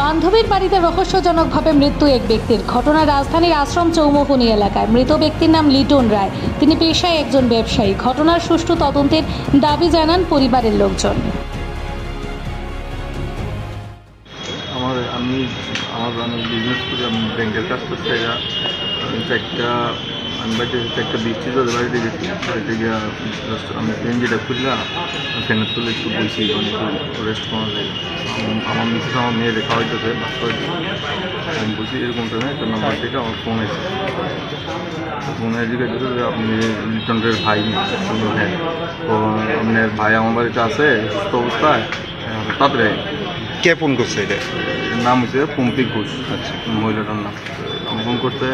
বান্ধবীর বাড়িতে রহস্যজনকভাবে মৃত্যু এক ব্যক্তির। ঘটনা রাজধানীর আশ্রম চৌমুহনী এলাকায়। মৃত ব্যক্তির নাম লিটন রায়। তিনি পেশায় একজন ব্যবসায়ী। ঘটনার সুষ্ঠু তদন্তের দাবি জানান পরিবারের লোকজন। আমি বিজনেস করি, আমি ব্যাংকের কাজ করতে আমি বাড়িতে একটা বৃষ্টি জলে বাড়িতে গেছি। বাড়িতে গিয়ে আমি ট্রেন যেটা খুললাম ফ্যানের তুলে একটু বসি, অনেক রেস্ট করা যায়। আমার মিসেস আমার মেয়ে রেখা হইতেছে, আমি বলছি এরকম টাইমে একটা নাম্বার থেকে আমার ফোন এসে ফোনে জিজ্ঞেস করছে যে আপনি লিটনের ভাই। হ্যাঁ, তো আপনার ভাই আমার বাড়িতে আছে সুস্থ অবস্থায়, তাড়াতাড়ি। কে ফোন করছে? এটা নাম হচ্ছে পম্পি ঘোষ। আচ্ছা, মহিলাটার নাম। আমি ফোন করতে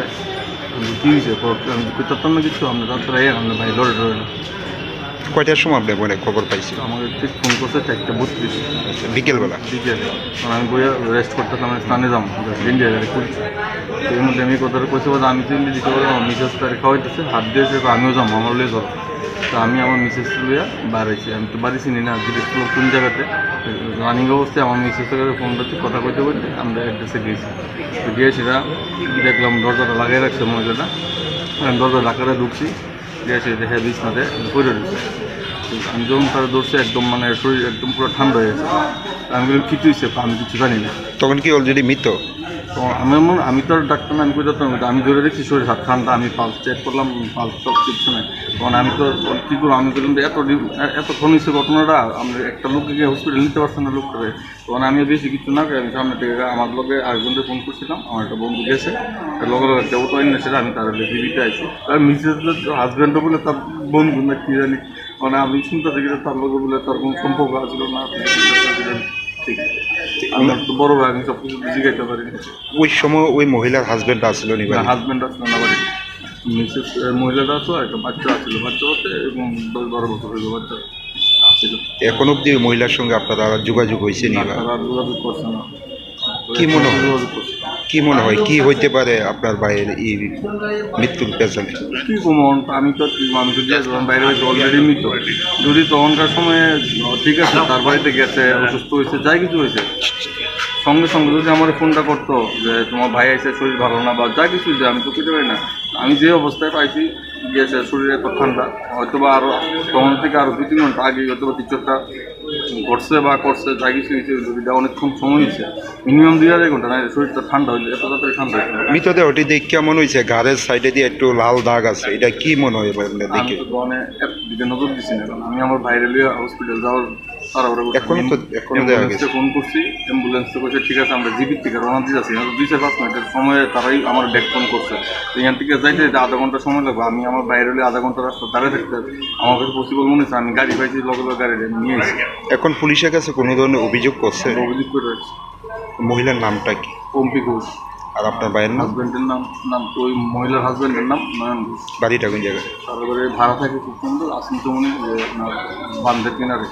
কী হয়েছে আমি করতাম না কিছু, আপনি তাড়াতাড়ি আপনার ভাই লড়ে না। কয়টার সময় আপনি বলে খবর পাইছি? আমাকে ঠিক ফোন করছে 4:32। আচ্ছা, বিকেলবেলা। বিকেলে, কারণ আমি বইয়ে রেস্ট করতেছিলাম, আমি স্থানে যাবো ইন্ডিয়া খুলছি। তো এর মধ্যে আমি কথাটা কইতে পারছি আমি তো ইন্ডিয়া দিতে পারবো, আমার মিসেস তারে খাওয়াইতেছে, হাত দিয়েছে, আমিও যাবো, আমার লিয়ে ধরো। তো আমি আমার মিসেস লইয়া বাড়াইছি। আমি তো বাড়ি চিনি না, জিজ্ঞেস করলাম কোন জায়গাতে। রানিং অবস্থায় আমার মিসেসের কাছে ফোন করতে কথা কইতে বলতে আমরা অ্যাড্রেসে গিয়েছি। তো গিয়ে সেটা দেখলাম দরজাটা লাগিয়ে রাখছে মহিলাটা। আমি দরজা ঢাকাটা ঢুকছি, গিয়ে সে দেখে বিছনাতে পড়ে রয়েছে। আমি যখন তারা ধরছে একদম শরীর একদম পুরো ঠান্ডা হয়ে গেছে। আমি বললাম কী হয়েছে, আমি কিছু জানি না। তখন কি অলরেডি মৃত? তো আমি তো আর ডাক্তার না, আমি কই যেতাম, আমি ধরে দেখছি শরীর হাত ঠান্ডা। আমি পালস চেক করলাম, পালস তো কিছু নেই। তখন আমি তো কী করবো, আমি বললাম এতক্ষণ হয়েছে ঘটনাটা, আমি একটা লোককে গিয়ে হসপিটাল নিতে পারছেন না লোক করে। তখন আমি বেশি কিছু না করে আমি সামনে থেকে আমার লোকে আরেকজনকে ফোন করছিলাম, আমার একটা বন্ধু গেছে, লগে লগে একটা ওটো এনে সেটা আমি তার জীবিতে আছি। আর মিসেস হাজব্যান্ডও বলে তার বন্ধু না কী জানি, মানে আমি শুনতে থাকি তার লোকে বলে তার কোনো সম্পর্ক আসছিল না। ঠিক আছে, আমার তো বড় ভাই, আমি সব কিছু জিজ্ঞাসা পারি। ওই সময় ওই মহিলার হাজব্যান্ড আসছিল নি? হাজব্যান্ড আসলো না বাড়ি, মিসেস মহিলাটা আসলো, একটা বাচ্চা আসছিল, বাচ্চা বলতে এবং 10-12 বছর হইল বাচ্চা আসছিল। এখন অব্দি ওই মহিলার সঙ্গে আপনারা যোগাযোগ হয়েছে নি? যোগাযোগ করছে না। কি মনে হয় কি হইতে পারে আপনার ভাইয়ের এই মৃত্যুর পেছনে? কি কমন, আমি তো বাইরে অলরেডি মৃত। যদি তখনকার সময় ঠিক আছে, তার বাড়িতে গেছে, অসুস্থ হয়েছে, যাই কিছু হয়েছে, সঙ্গে সঙ্গে যদি আমার ফোনটা করতো যে তোমার ভাই আছে, শরীর ভালো না, বা যা কিছু হয়েছে, আমি তো কিছু পারি না। আমি যে অবস্থায় পাইছি গিয়েছে, শরীরে এত ঠান্ডা, হয়তো বা আরও তখন থেকে আরও 2-3 ঘন্টা আগে হয়তো বা কিছু একটা ঘটছে বা করছে, যা কিছু হয়েছে, যদি অনেকক্ষণ সময় হয়েছে, মিনিমাম 2-2.5 ঘন্টা না, শরীরটা ঠান্ডা হয়েছে, এত তাড়াতাড়ি ঠান্ডা হয়েছে। মৃতদেহটি দেখে কেমন হয়েছে? ঘাড়ের সাইডে দিয়ে একটু লাল দাগ আছে, এটা কি মনে হয় দেখে? আমি দিকে নজর দিচ্ছি না, কারণ আমি আমার বাইরে লিয়ে হসপিটাল যাওয়ার ফোন করছি, অ্যাম্বুলেন্সে করছে ঠিক আছে, আমরা জিবির থেকে রওনা দিতে আছি। 2-4-5 মিনিটের সময়ে তারাই আমার ব্যাক ফোন করছে। তো এখান থেকে যাইতে আধা ঘন্টা সময় লাগবে। আমি আমার বাইরে হলে আধা ঘন্টা রাস্তা দাঁড়িয়ে থাকতে আমার কাছে পসিবল মনে হচ্ছে। আমি গাড়ি পাইছি, লগে লগে গাড়ি নিয়ে এসেছি। এখন পুলিশের কাছে কোনো ধরনের অভিযোগ করছে? অভিযোগ করে রাখছি। মহিলার নামটা কি? পম্পি ঘোষ। আর আপনার ভাইয়ের নাম? হাজব্যান্ডের নাম তো ওই মহিলার হাজব্যান্ডের নাম নয়ন ঘোষ। বাড়িটা কোন জায়গায়? তারপরে ভাড়া থাকে খুব সুন্দর, আসিন চৌমনি বান্ধের কিনারে।